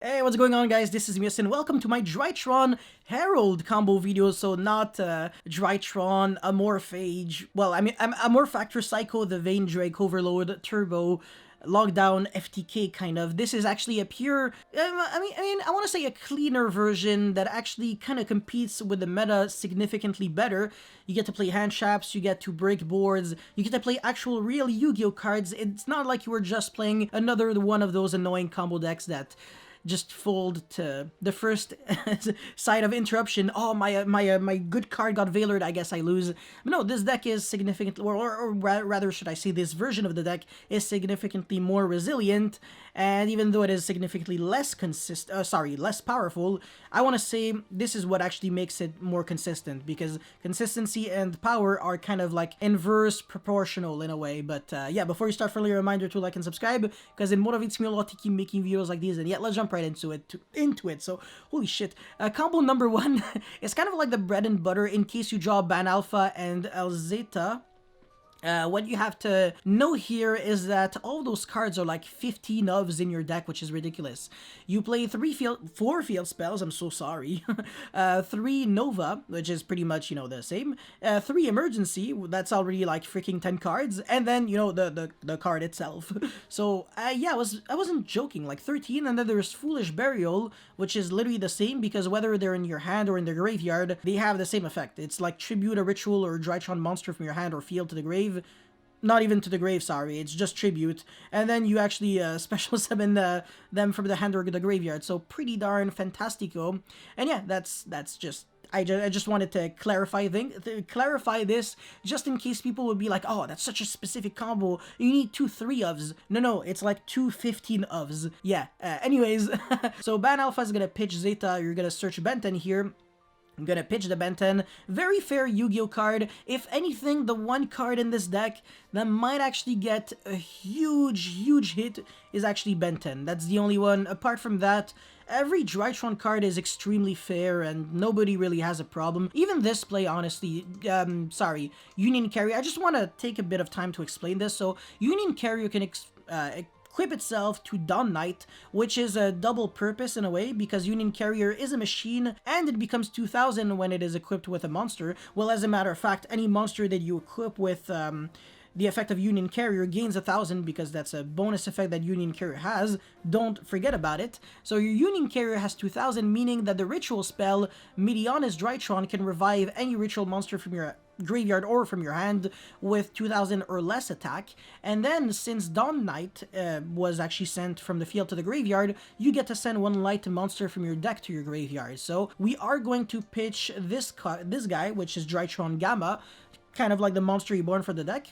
Hey, what's going on, guys? This is Mius and welcome to my Drytron Herald combo video. So not Drytron, Amorphage, well, I mean, Amorphactor Psycho, the Vein Drake Overload, Turbo, Lockdown, FTK kind of. This is actually a pure, I want to say a cleaner version that actually kind of competes with the meta significantly better. You get to play hand traps, you get to break boards, you get to play actual real Yu-Gi-Oh cards. It's not like you were just playing another one of those annoying combo decks that just fold to the first side of interruption. Oh, my good card got Veilered, I guess I lose. But no, this deck is significantly, or rather should I say this version of the deck is significantly more resilient, and even though it is significantly less less powerful, I want to say this is what actually makes it more consistent, because consistency and power are kind of like inverse proportional in a way. But yeah, before you start, friendly reminder to like and subscribe, because it motivates me a lot to keep making videos like these. And yeah, let's jump right into it. So holy shit, combo number one is kind of like the bread and butter in case you draw Ban Alpha and El Zeta. What you have to know here is that all those cards are like 15 ofs in your deck, which is ridiculous. You play 4 field spells, I'm so sorry, 3 Nova, which is pretty much, the same, 3 Emergency, that's already like freaking 10 cards, and then, the card itself. So, yeah, I wasn't joking, like 13, and then there's Foolish Burial, which is literally the same, because whether they're in your hand or in the graveyard, they have the same effect. It's like tribute a ritual or Drytron monster from your hand or field to the grave. Not even to the grave, sorry, it's just tribute. And then you actually special summon them from the hand or the graveyard. So pretty darn fantastico. And yeah, that's just... I just wanted to clarify this just in case people would be like, oh, that's such a specific combo. You need 2 3-ofs. No, it's like 2 15-ofs. Yeah, anyways. So Ban Alpha is going to pitch Zeta. You're going to search Benten here. I'm gonna pitch the Benten. Very fair Yu-Gi-Oh card. If anything, the one card in this deck that might actually get a huge hit is actually Benten. That's the only one. Apart from that, every Drytron card is extremely fair and nobody really has a problem. Even this play, honestly, Union Carrier. I just want to take a bit of time to explain this. So Union Carrier can equip itself to Dawn Knight, which is a double purpose in a way, because Union Carrier is a machine and it becomes 2000 when it is equipped with a monster. Well, as a matter of fact, any monster that you equip with the effect of Union Carrier gains 1000, because that's a bonus effect that Union Carrier has. Don't forget about it. So your Union Carrier has 2000, meaning that the ritual spell Medionis Drytron can revive any ritual monster from your graveyard or from your hand with 2000 or less attack. And then since Dawn Knight was actually sent from the field to the graveyard, you get to send 1 light monster from your deck to your graveyard. So we are going to pitch this guy, which is Drytron Gamma, kind of like the monster reborn for the deck.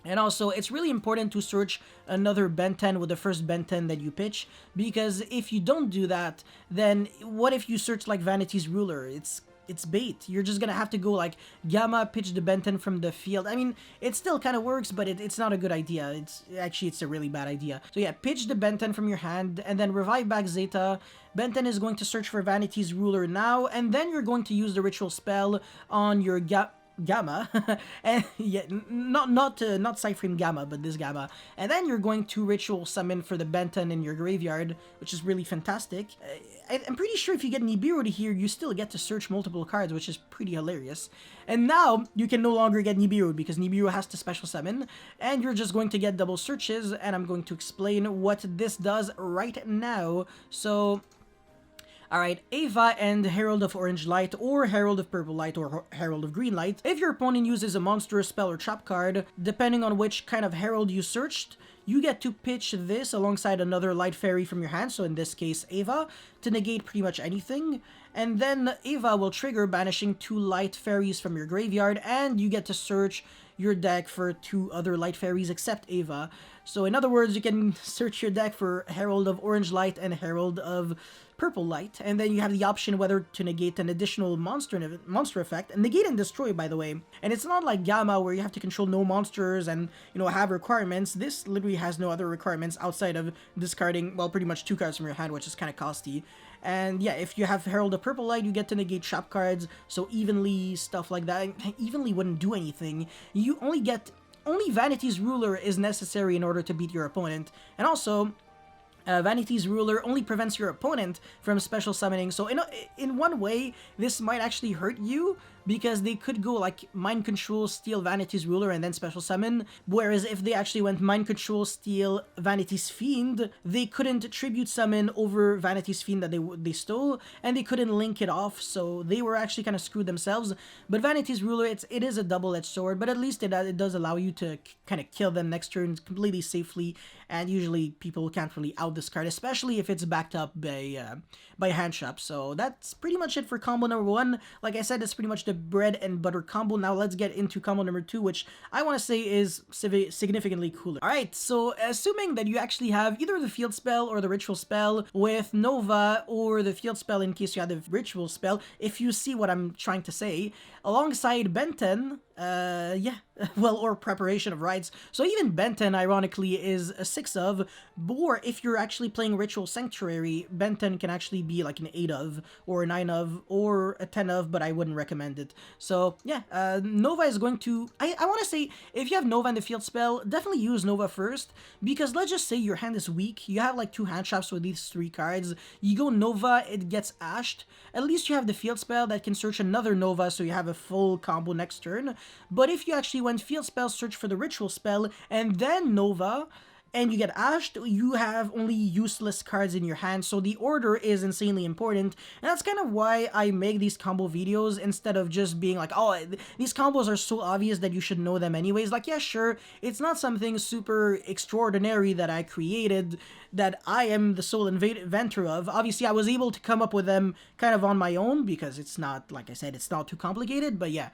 And also, it's really important to search another Benten with the first Benten that you pitch, because if you don't do that, then what if you search like Vanity's Ruler? It's bait. You're just gonna have to go like Gamma, pitch the Benten from the field. I mean, it still kind of works, but it's not a good idea. It's a really bad idea. So yeah, pitch the Benten from your hand and then revive back Zeta. Benten is going to search for Vanity's Ruler now, and then you're going to use the ritual spell on your Gamma, and yeah, not Cypherine Gamma, but this Gamma, and then you're going to ritual summon for the Benten in your graveyard, which is really fantastic. I'm pretty sure if you get Nibiru here, you still get to search multiple cards, which is pretty hilarious. And now you can no longer get Nibiru because Nibiru has to special summon, and you're just going to get double searches, and I'm going to explain what this does right now. So alright, Ava and Herald of Orange Light, or Herald of Purple Light, or Herald of Green Light. If your opponent uses a monster, spell, or trap card, depending on which kind of Herald you searched, you get to pitch this alongside another Light Fairy from your hand, so in this case Ava, to negate pretty much anything. And then Ava will trigger banishing 2 Light Fairies from your graveyard, and you get to search your deck for 2 other Light Fairies except Ava. So in other words, you can search your deck for Herald of Orange Light and Herald of Purple Light, and then you have the option whether to negate an additional monster effect, and negate and destroy, by the way. And it's not like Gamma where you have to control no monsters and, have requirements. This literally has no other requirements outside of discarding, well, pretty much 2 cards from your hand, which is kind of costly. And yeah, if you have Herald of Purple Light, you get to negate trap cards, so Evenly, stuff like that. Evenly wouldn't do anything. You only Vanity's Ruler is necessary in order to beat your opponent. And also, Vanity's Ruler only prevents your opponent from special summoning, so in one way, this might actually hurt you, because they could go like Mind Control, steal Vanity's Ruler, and then special summon, whereas if they actually went Mind Control, steal Vanity's Fiend, they couldn't tribute summon over Vanity's Fiend that they stole, and they couldn't link it off, so they were actually kind of screwed themselves. But Vanity's Ruler, it is a double-edged sword, but at least it does allow you to kind of kill them next turn completely safely, and usually people can't really out this card, especially if it's backed up by hand shop. So that's pretty much it for combo number 1. Like I said, it's pretty much the bread and butter combo. Now let's get into combo number 2, which I want to say is significantly cooler. Alright, so assuming that you actually have either the field spell or the ritual spell with Nova, or the field spell in case you had the ritual spell, if you see what I'm trying to say, alongside Benton, yeah, well, or Preparation of Rites. So even Benton, ironically, is a 6 of, or if you're actually playing Ritual Sanctuary, Benton can actually be like an 8 of, or a 9 of, or a 10 of, but I wouldn't recommend it. So yeah, Nova is going to, I want to say, if you have Nova in the field spell, definitely use Nova first, because let's just say your hand is weak, you have like 2 hand traps with these 3 cards, you go Nova, it gets ashed, at least you have the field spell that can search another Nova, so you have a full combo next turn. But if you actually went field spell, search for the ritual spell, and then Nova, and you get ashed, you have only useless cards in your hand, so the order is insanely important, and that's kind of why I make these combo videos instead of just being like, oh, these combos are so obvious that you should know them anyways. Like, yeah, sure, it's not something super extraordinary that I created, that I am the sole inventor of. Obviously, I was able to come up with them kind of on my own, because it's not, like I said, it's not too complicated, but yeah,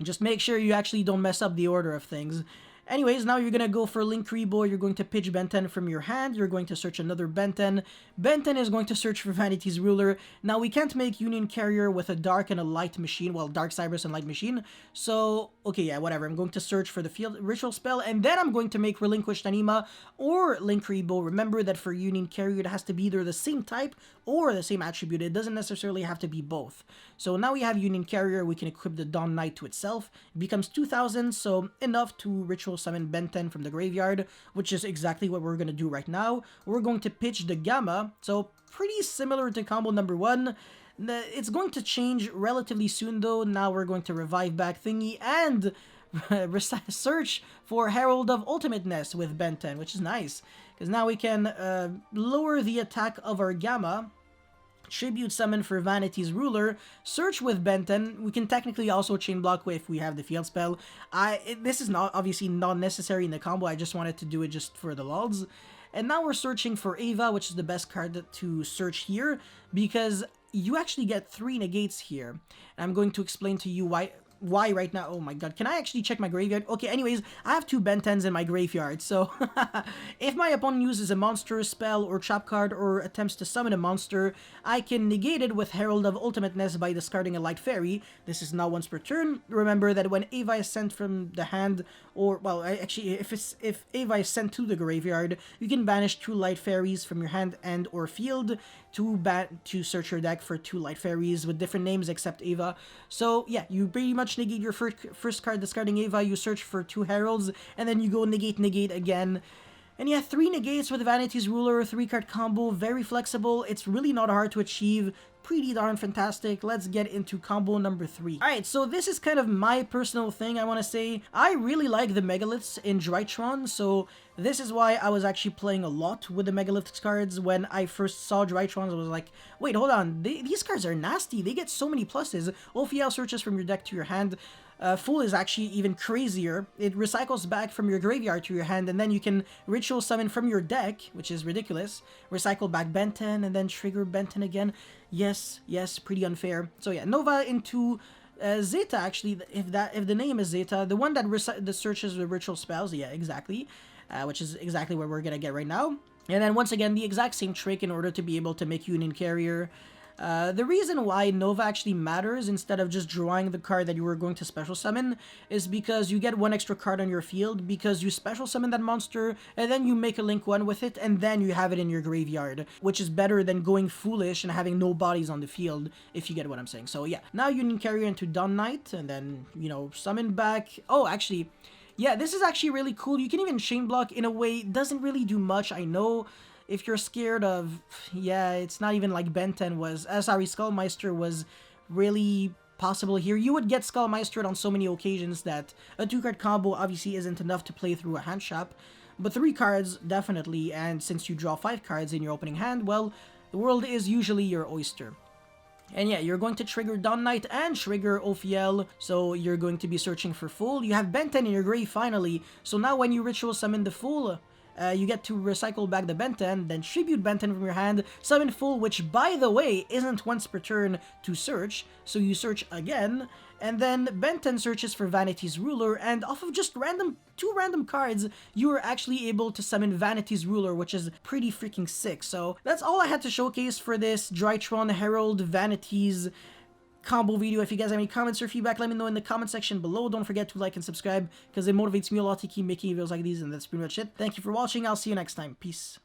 just make sure you actually don't mess up the order of things. Anyways, now you're going to go for Link Rebo, you're going to pitch Benton from your hand, you're going to search another Benton. Benton is going to search for Vanity's Ruler. Now, we can't make Union Carrier with a Dark and a Light Machine, well, Dark Cybers and Light Machine, so, okay, yeah, whatever, I'm going to search for the field ritual spell, and then I'm going to make Relinquished Anima or Link Rebo. Remember that for Union Carrier, it has to be either the same type or the same attribute, it doesn't necessarily have to be both. So now we have Union Carrier, we can equip the Dawn Knight to itself, it becomes 2,000, so enough to ritual summon Benton from the graveyard, which is exactly what we're going to do right now. We're going to pitch the Gamma, so pretty similar to combo number 1. It's going to change relatively soon though. Now we're going to revive back Thingy and search for Herald of Ultimateness with Benton, which is nice, because now we can lower the attack of our Gamma, tribute summon for Vanity's Ruler, search with Benton. We can technically also chain block if we have the field spell. This is not obviously not necessary in the combo, I just wanted to do it just for the lols. And now we're searching for Ava, which is the best card to search here, because you actually get 3 negates here. And I'm going to explain to you why right now. Oh my god, can I actually check my graveyard? Okay, anyways, I have 2 Bentens in my graveyard, so if my opponent uses a monster, spell, or trap card, or attempts to summon a monster, I can negate it with Herald of Ultimateness by discarding a Light Fairy. This is not once per turn. Remember that when Ava is sent from the hand, or, well, actually, if Ava is sent to the graveyard, you can banish 2 Light Fairies from your hand and or field to search your deck for 2 Light Fairies with different names except Ava. So yeah, you pretty much negate your first card discarding Ava, you search for 2 Heralds, and then you go negate again. And yeah, 3 negates with Vanity's Ruler, 3-card combo, very flexible, it's really not hard to achieve, pretty darn fantastic. Let's get into combo number 3. Alright, so this is kind of my personal thing, I want to say. I really like the Megaliths in Drytron, so this is why I was actually playing a lot with the Megaliths cards. When I first saw Drytrons, I was like, wait, hold on, these cards are nasty, they get so many pluses. Ophiel searches from your deck to your hand. Full is actually even crazier. It recycles back from your graveyard to your hand, and then you can ritual summon from your deck, which is ridiculous. Recycle back Benton, and then trigger Benton again. Yes, pretty unfair. So yeah, Nova into Zeta, actually, if the name is Zeta, the one that searches the ritual spells, yeah, exactly. Which is exactly what we're gonna get right now. And then once again, the exact same trick in order to be able to make Union Carrier. The reason why Nova actually matters instead of just drawing the card that you were going to special summon is because you get 1 extra card on your field because you special summon that monster and then you make a link 1 with it and then you have it in your graveyard, which is better than going foolish and having no bodies on the field, if you get what I'm saying. So yeah, now Union Carrier into Dawn Knight and then, you know, summon back. Oh, actually, Yeah, this is actually really cool. You can even chain block in a way. It doesn't really do much, I know. If you're scared of, yeah, it's not even like Ben 10 was, sorry, Skullmeister was really possible here. You would get Skullmeistered on so many occasions that a 2-card combo obviously isn't enough to play through a hand shop, but 3 cards, definitely, and since you draw 5 cards in your opening hand, well, the world is usually your oyster. And yeah, you're going to trigger Dawn Knight and trigger Ophiel, so you're going to be searching for Fool. You have Ben 10 in your grave finally, so now when you ritual summon the Fool, you get to recycle back the Ben 10, then tribute Ben 10 from your hand, summon Fool, which by the way isn't once per turn to search, so you search again, and then Ben 10 searches for Vanity's Ruler, and off of just 2 random cards, you are actually able to summon Vanity's Ruler, which is pretty freaking sick. So that's all I had to showcase for this Drytron Herald Vanities combo video. If you guys have any comments or feedback, let me know in the comment section below. Don't forget to like and subscribe because it motivates me a lot to keep making videos like these, and that's pretty much it. Thank you for watching. I'll see you next time. Peace.